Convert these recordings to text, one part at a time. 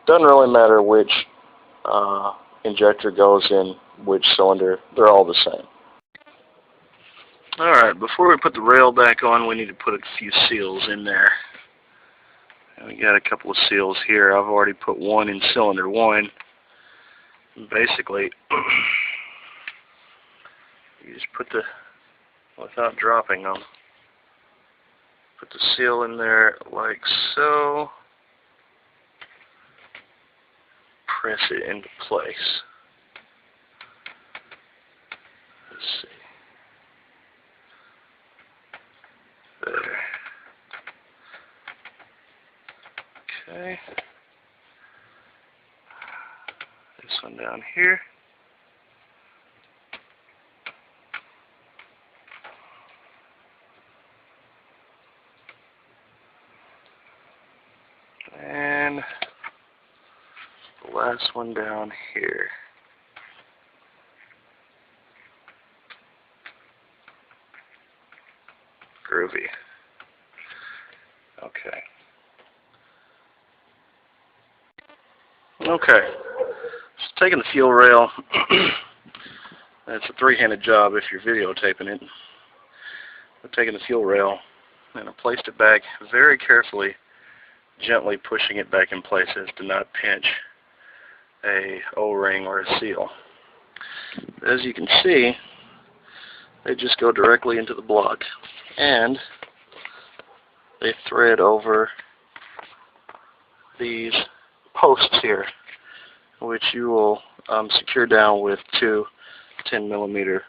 doesn't really matter which injector goes in which cylinder. They're all the same. Alright, before we put the rail back on, we need to put a few seals in there. And we got a couple of seals here. I've already put one in cylinder 1. And basically, you just put the, without dropping them, put the seal in there like so. Press it into place. Let's see. There. Okay. This one down here. And the last one down here. Groovy. Okay. Okay. So taking the fuel rail, it's a three-handed job if you're videotaping it. I'm taking the fuel rail and I placed it back very carefully, gently pushing it back in place as to not pinch a O-ring or a seal. As you can see, they just go directly into the block, and they thread over these posts here, which you will secure down with two 10mm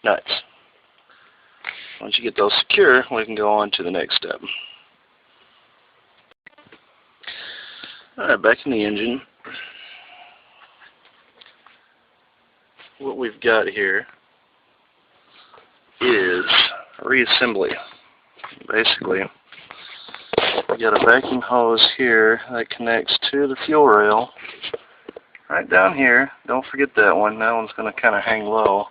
nuts. Once you get those secure, we can go on to the next step. Alright, back in the engine. What we've got here is a reassembly. Basically, we got a vacuum hose here that connects to the fuel rail right down here. Don't forget that one. That one's going to kind of hang low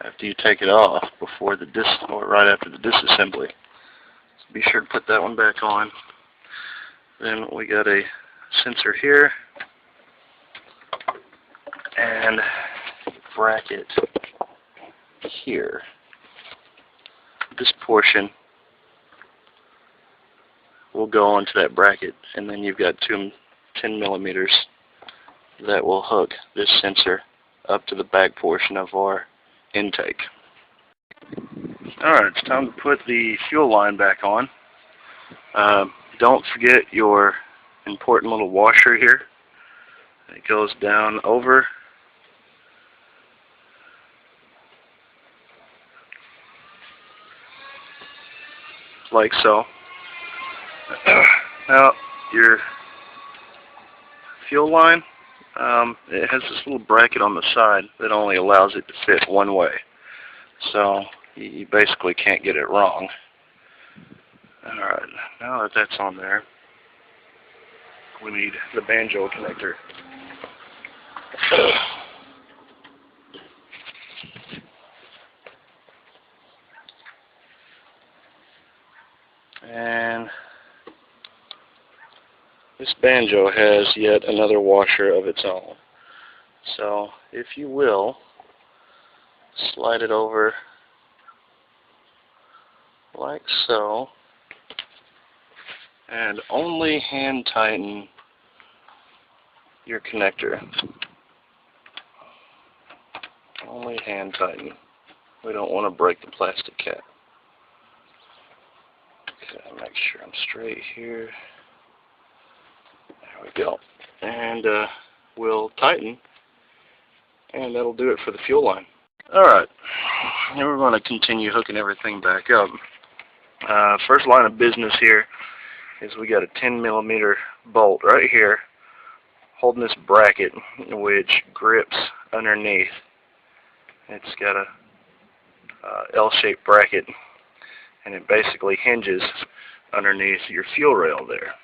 after you take it off before the or right after the disassembly. So be sure to put that one back on. Then we got a sensor here and bracket here. This portion will go onto that bracket, and then you've got two 10mm that will hook this sensor up to the back portion of our intake. Alright, it's time to put the fuel line back on. Don't forget your important little washer here. It goes down over like so. Now, your fuel line, it has this little bracket on the side that only allows it to fit one way. So, you basically can't get it wrong. Alright, now that that's on there, we need the banjo connector. And this banjo has yet another washer of its own. So, if you will, slide it over like so, and only hand tighten your connector. Only hand tighten. We don't want to break the plastic cap. Okay, make sure I'm straight here. There we go. And we'll tighten, and that'll do it for the fuel line. Alright, now we're going to continue hooking everything back up. First line of business here is we got a 10mm bolt right here holding this bracket, which grips underneath. It's got a L-shaped bracket, and it basically hinges underneath your fuel rail there.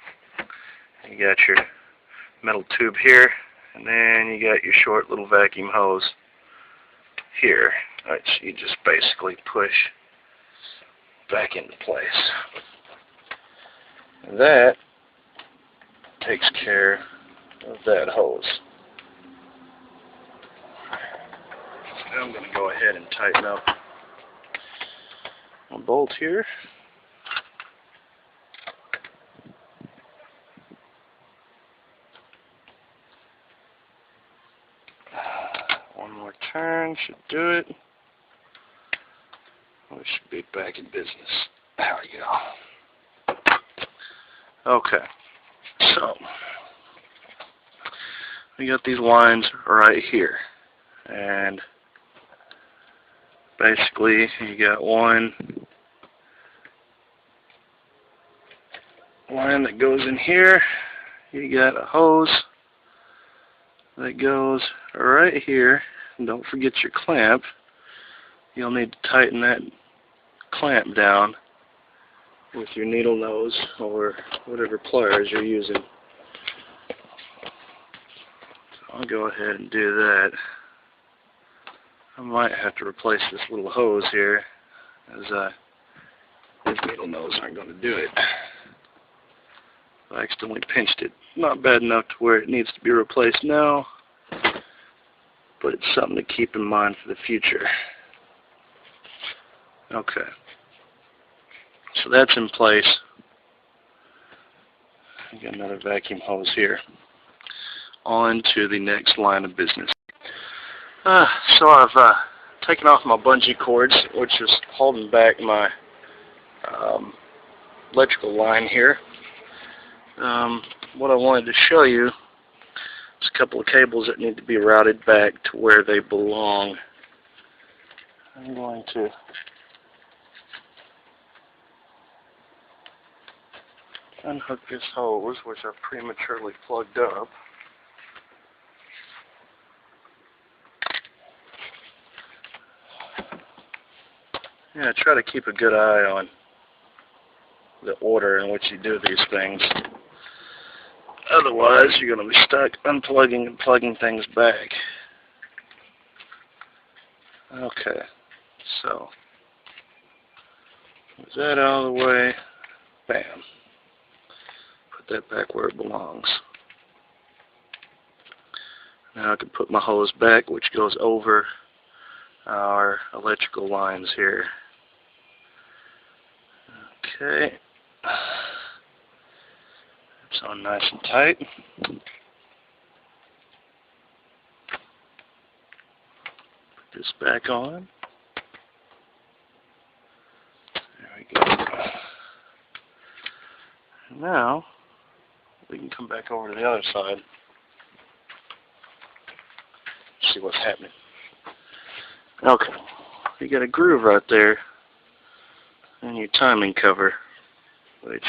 You got your metal tube here, and then you got your short little vacuum hose here, which you just basically push back into place. And that takes care of that hose. Now I'm going to go ahead and tighten up my bolt here. One more turn should do it. We should be back in business. There we go. Okay, so we got these lines right here, and basically you got one line that goes in here. You got a hose that goes right here. And don't forget your clamp. You'll need to tighten that clamp down with your needle nose or whatever pliers you're using. So I'll go ahead and do that. I might have to replace this little hose here, as these needle nose aren't going to do it. I accidentally pinched it. Not bad enough to where it needs to be replaced now, but it's something to keep in mind for the future. Okay, so that's in place. I got another vacuum hose here. On to the next line of business. So I've taken off my bungee cords, which is holding back my electrical line here. What I wanted to show you is a couple of cables that need to be routed back to where they belong. I'm going to unhook this hose, which I've prematurely plugged up. Yeah, try to keep a good eye on the order in which you do these things. Otherwise, you're going to be stuck unplugging and plugging things back. Okay, so is that out of the way? Bam. Put that back where it belongs. Now I can put my hose back, which goes over our electrical lines here. Okay. It's on nice and tight. Put this back on. There we go. Now we can come back over to the other side. See what's happening. Okay, you got a groove right there and your timing cover, which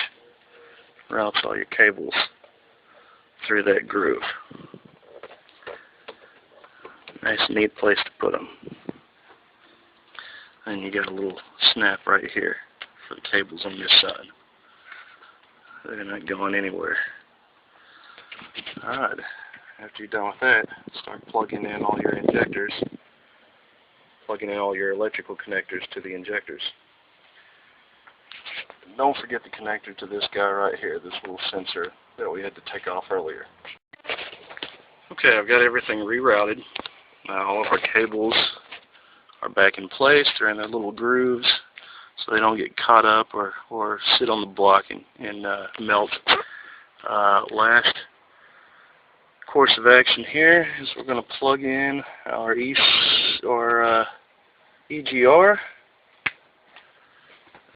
routes all your cables through that groove. Nice neat place to put them. And you got a little snap right here for the cables on this side. They're not going anywhere. Alright, after you're done with that, start plugging in all your injectors. Plugging in all your electrical connectors to the injectors. Don't forget the connector to this guy right here, this little sensor that we had to take off earlier. Okay, I've got everything rerouted. All of our cables are back in place. They're in their little grooves so they don't get caught up or sit on the block and melt. Last course of action here is we're going to plug in our EGR